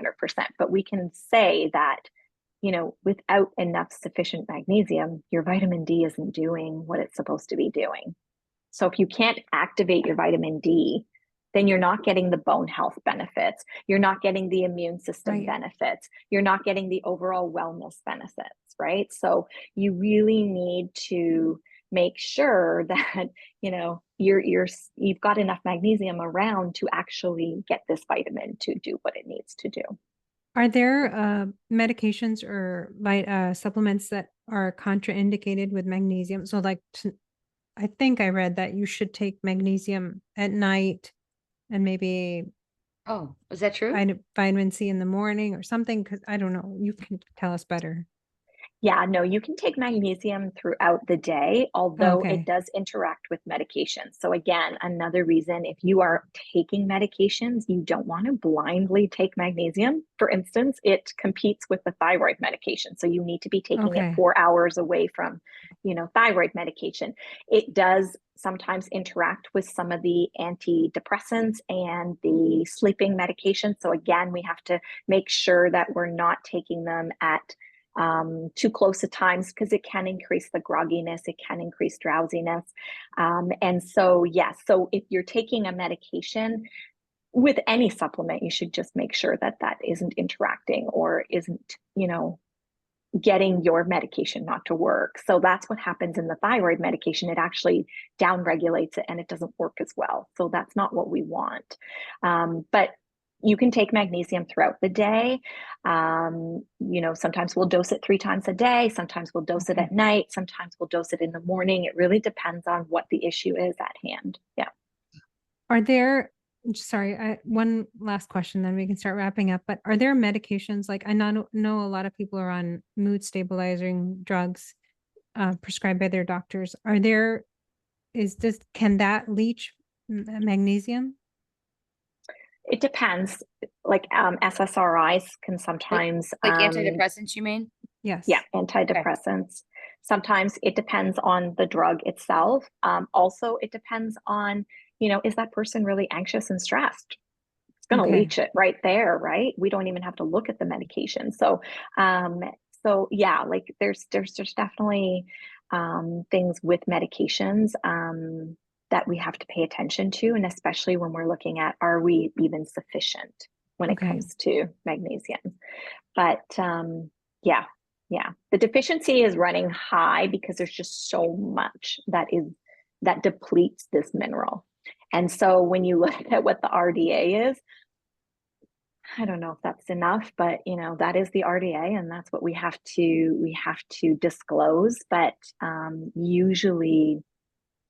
but we can say that, without enough sufficient magnesium, your vitamin D isn't doing what it's supposed to be doing. So if you can't activate your vitamin D, then you're not getting the bone health benefits. You're not getting the immune system benefits. You're not getting the overall wellness benefits, right? So you really need to make sure that, you've got enough magnesium around to actually get this vitamin to do what it needs to do. Are there medications or supplements that are contraindicated with magnesium? So like I think I read that you should take magnesium at night and maybe Oh, is that true? vitamin C in the morning or something. Because I don't know. You can tell us better. Yeah, no, you can take magnesium throughout the day, although it Okay. does interact with medication. So again, another reason, if you are taking medications, you don't want to blindly take magnesium. For instance, it competes with the thyroid medication. So you need to be taking it Okay. 4 hours away from, thyroid medication. It does sometimes interact with some of the antidepressants and the sleeping medication. So again, we have to make sure that we're not taking them at too close at times, because it can increase the grogginess, it can increase drowsiness. And so, yes, so if you're taking a medication with any supplement, you should just make sure that that isn't interacting or isn't, getting your medication not to work. So that's what happens in the thyroid medication. It actually downregulates it and it doesn't work as well. So that's not what we want. But you can take magnesium throughout the day. Sometimes we'll dose it 3 times a day. Sometimes we'll dose it at night. Sometimes we'll dose it in the morning. It really depends on what the issue is at hand. Yeah. Are there, sorry, one last question, then we can start wrapping up. But are there medications, like I know a lot of people are on mood stabilizing drugs prescribed by their doctors. Can that leach magnesium? It depends. Like SSRIs can sometimes Like antidepressants, you mean? Yes. Yeah, antidepressants. Sometimes it depends on the drug itself. Also, it depends on, is that person really anxious and stressed? It's going to leach it right there, right? We don't even have to look at the medication. So, yeah, like there's definitely things with medications that we have to pay attention to, and especially when we're looking at, are we even sufficient when it comes to magnesium? But yeah, the deficiency is running high because there's just so much that depletes this mineral. And so when you look at what the RDA is, I don't know if that's enough, but that is the RDA, and that's what we have to disclose. But usually,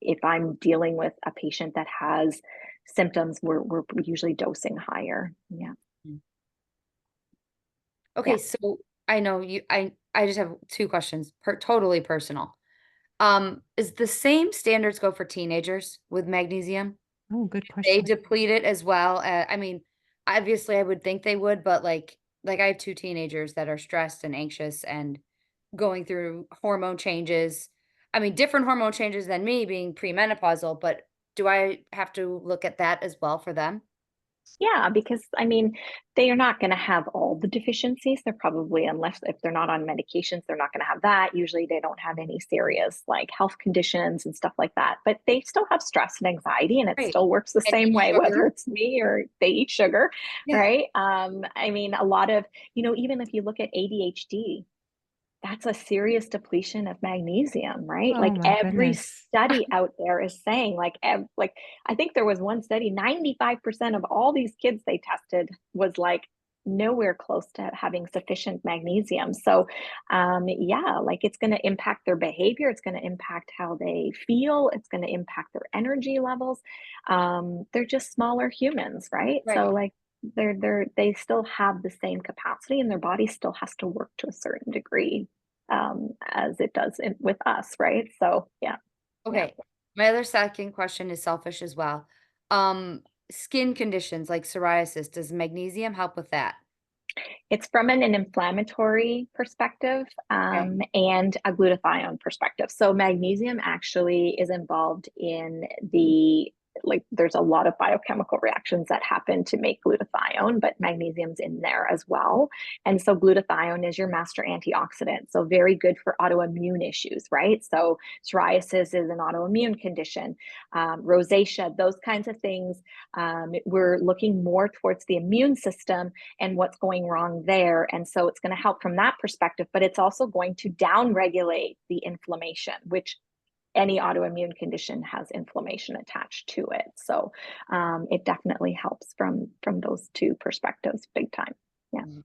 if I'm dealing with a patient that has symptoms, we're usually dosing higher. Yeah. Okay, so I know I I just have two questions, totally personal. Is the same standards go for teenagers with magnesium? Oh, good They question. deplete it as well? I mean, obviously I would think they would, but like I have two teenagers that are stressed and anxious and going through hormone changes. I mean, different hormone changes than me being premenopausal, but do I have to look at that as well for them? Yeah, because I mean, they are not going to have all the deficiencies. They're probably, unless if they're not on medications, they're not going to have that. Usually they don't have any serious like health conditions and stuff like that, but they still have stress and anxiety and it Right. still works the And same eat way, whether sugar. it's me or they eat sugar, Yeah. right? I mean, a lot of, even if you look at ADHD, that's a serious depletion of magnesium, right? Oh Like my every goodness. study out there is saying, like I think there was one study, 95% of all these kids they tested was like nowhere close to having sufficient magnesium. So, yeah, like it's going to impact their behavior. It's going to impact how they feel. It's going to impact their energy levels. They're just smaller humans, right? So, Right. like they still have the same capacity and their body still has to work to a certain degree as it does with us, right? So yeah, yeah. Okay. My other second question is selfish as well. Skin conditions like psoriasis, does magnesium help with that? It's from an inflammatory perspective Okay. and a glutathione perspective. So magnesium actually is involved in the like there's a lot of biochemical reactions that happen to make glutathione, but magnesium's in there as well. And so glutathione is your master antioxidant. So very good for autoimmune issues, right? So psoriasis is an autoimmune condition, rosacea, those kinds of things. We're looking more towards the immune system and what's going wrong there. And so it's going to help from that perspective, but it's also going to downregulate the inflammation, which any autoimmune condition has inflammation attached to it. So it definitely helps from those two perspectives, big time. Yeah. Mhm.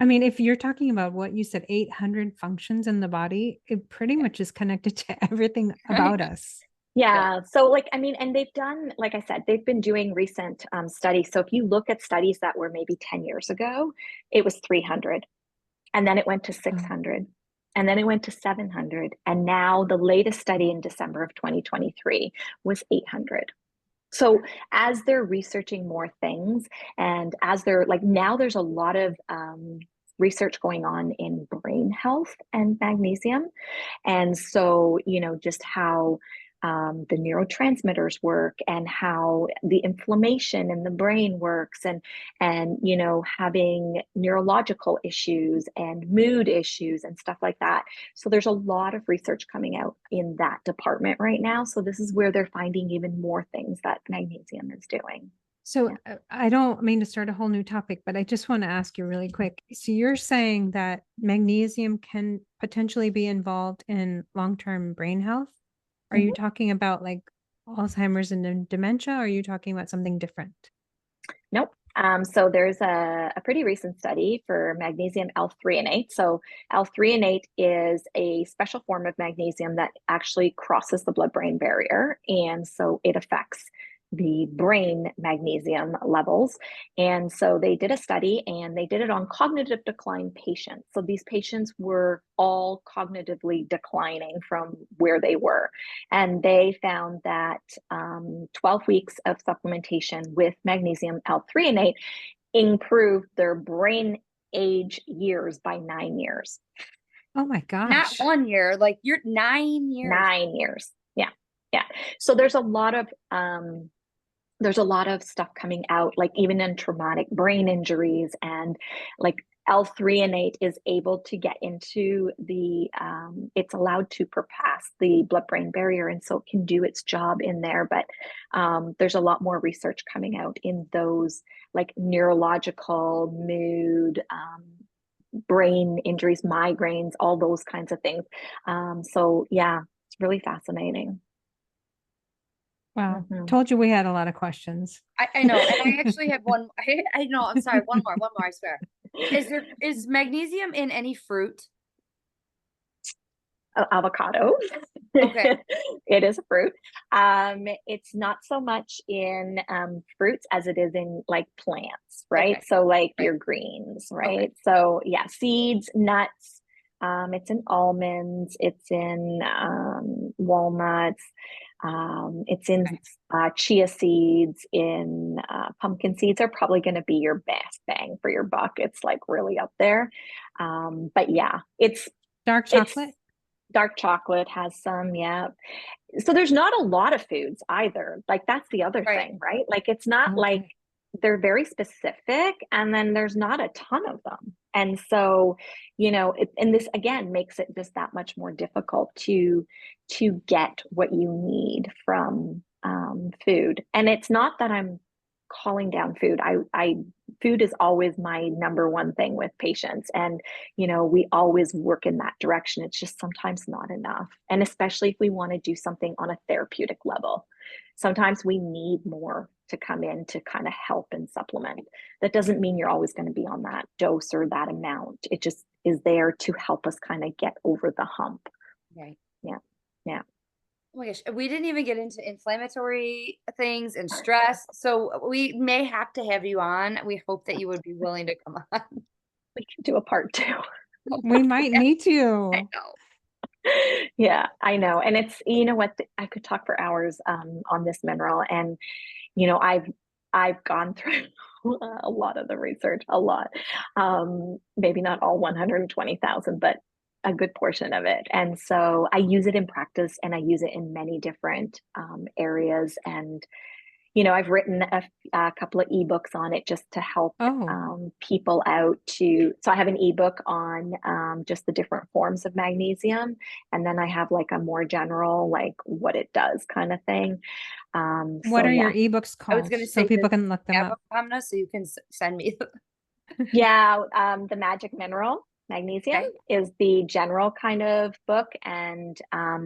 I mean, if you're talking about what you said, 800 functions in the body, it pretty much is connected to everything Right. about us. Yeah. Yeah. So, like, I mean, and they've done, like I said, they've been doing recent studies. So, if you look at studies that were maybe 10 years ago, it was 300. And then it went to Oh, 600. And then it went to 700. And now the latest study in December of 2023 was 800. So as they're researching more things and as they're like now there's a lot of research going on in brain health and magnesium. And so, just how the neurotransmitters work and how the inflammation in the brain works and having neurological issues and mood issues and stuff like that. So there's a lot of research coming out in that department right now. So this is where they're finding even more things that magnesium is doing. so Yeah. I don't mean to start a whole new topic, but I just want to ask you really quick. So you're saying that magnesium can potentially be involved in long-term brain health? Are you Mhm. talking about like Alzheimer's and dementia? Or are you talking about something different? Nope. So there's a pretty recent study for magnesium L-threonate. So L-threonate is a special form of magnesium that actually crosses the blood-brain barrier, and so it affects the brain magnesium levels. And so they did a study and they did it on cognitive decline patients. So these patients were all cognitively declining from where they were. And they found that 12 weeks of supplementation with magnesium L-threonate improved their brain age years by 9 years. Oh my Not gosh. 1 year, like you're 9 years. 9 years. Yeah. Yeah. So there's a lot of stuff coming out, like even in traumatic brain injuries, and like L-threonate is able to get into it's allowed to surpass the blood-brain barrier, and so it can do its job in there. But there's a lot more research coming out in those like neurological, mood, brain injuries, migraines, all those kinds of things. So yeah, it's really fascinating. Wow. Mhm. Told you we had a lot of questions. I know, and I actually have one. I know. I'm sorry. One more. I swear. Is magnesium in any fruit? Avocado. Okay. It is a fruit. It's not so much in fruits as it is in like plants, right? Okay. So like Right. your greens, Okay. right? So yeah, seeds, nuts. It's in almonds. It's in walnuts. It's in chia seeds. In pumpkin seeds are probably going to be your best bang for your buck. It's like really up there. But yeah, Dark it's chocolate? dark chocolate has some, yeah. So there's not a lot of foods either. Like that's the other Right. thing, right? Like it's not like Okay. they're very specific and then there's not a ton of them. And so, and this again makes it just that much more difficult to get what you need from food. And it's not that I'm calling down food. I food is always my number one thing with patients. And we always work in that direction. It's just sometimes not enough. And especially if we want to do something on a therapeutic level, sometimes we need more to come in to kind of help and supplement. That doesn't mean you're always going to be on that dose or that amount. It just is there to help us kind of get over the hump. Right. Yeah. Yeah. Oh my gosh, we didn't even get into inflammatory things and stress. So we may have to have you on. We hope that you would be willing to come on. We can do a part two. We might need I to. know. Yeah, I know. And it's, what, I could talk for hours on this mineral. And, I've gone through a lot of the research, a lot. Maybe not all 120,000, but a good portion of it. And so I use it in practice and I use it in many different areas. And I've written a couple of ebooks on it just to help Oh, people out so I have an ebook on just the different forms of magnesium. And then I have like a more general, like what it does kind of thing. what So are your yeah. ebooks I was called? going to So say, people does can look he them have up. a Pamna, so you can send me. Yeah, the magic mineral magnesium Okay. is the general kind of book, and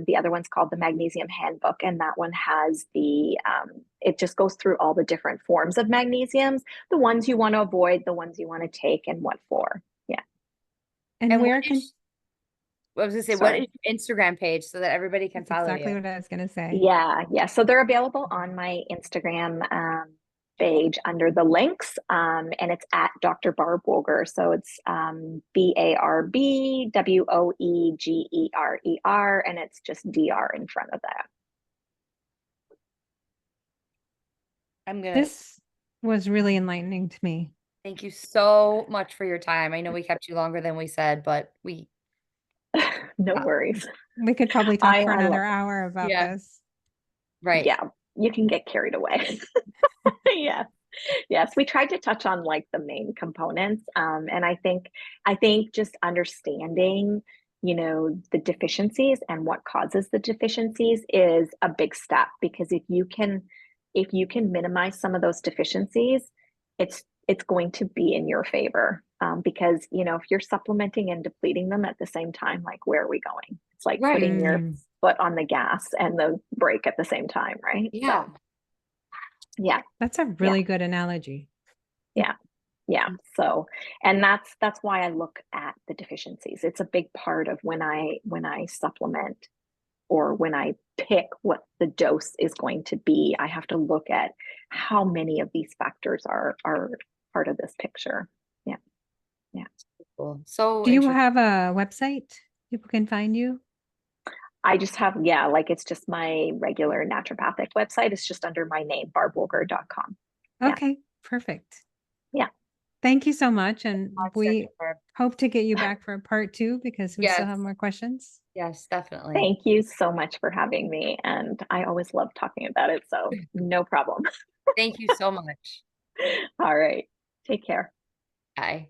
the other one's called the Magnesium Handbook, and that one has it just goes through all the different forms of magnesiums, the ones you want to avoid, the ones you want to take, and what for. Yeah, And And what where can, is, I was going to say, what sorry. is your Instagram page so that everybody can that's follow exactly you? what I was going to say. Yeah. So they're available on my Instagram page under the links, and it's at Dr. Barb Woegerer. So it's BARBWOEGERER, and it's just DR in front of that. I'm going to This was really enlightening to me. thank you so much for your time. I know we kept you longer than we said, but No worries. We could probably talk for I another love it. hour about yeah, this. right. Yeah, you can get carried away. Yeah. Yes, we tried to touch on like the main components. And I think just understanding, the deficiencies and what causes the deficiencies is a big step, because if you can minimize some of those deficiencies, it's going to be in your favor. Because if you're supplementing and depleting them at the same time, like where are we going? It's like Right. putting your Mm, foot on the gas and the brake at the same time, right? Yeah. So yeah, that's a yeah, really good analogy. yeah. Yeah. So, and that's why I look at the deficiencies. It's a big part of when I supplement or when I pick what the dose is going to be. I have to look at how many of these factors are part of this picture. Yeah. Yeah. Cool. So Do you interesting. have a website people can find you? I just have, yeah, like it's just my regular naturopathic website. It's just under my name, barbwoegerer.com. Yeah. Okay, perfect. Yeah. Thank you so much. And we Barb. hope to get you back for a part two because we still Yes. have more questions. Yes, definitely. Thank you so much for having me. And I always love talking about it. So no problem. Thank you so much. All right. Take care. Bye.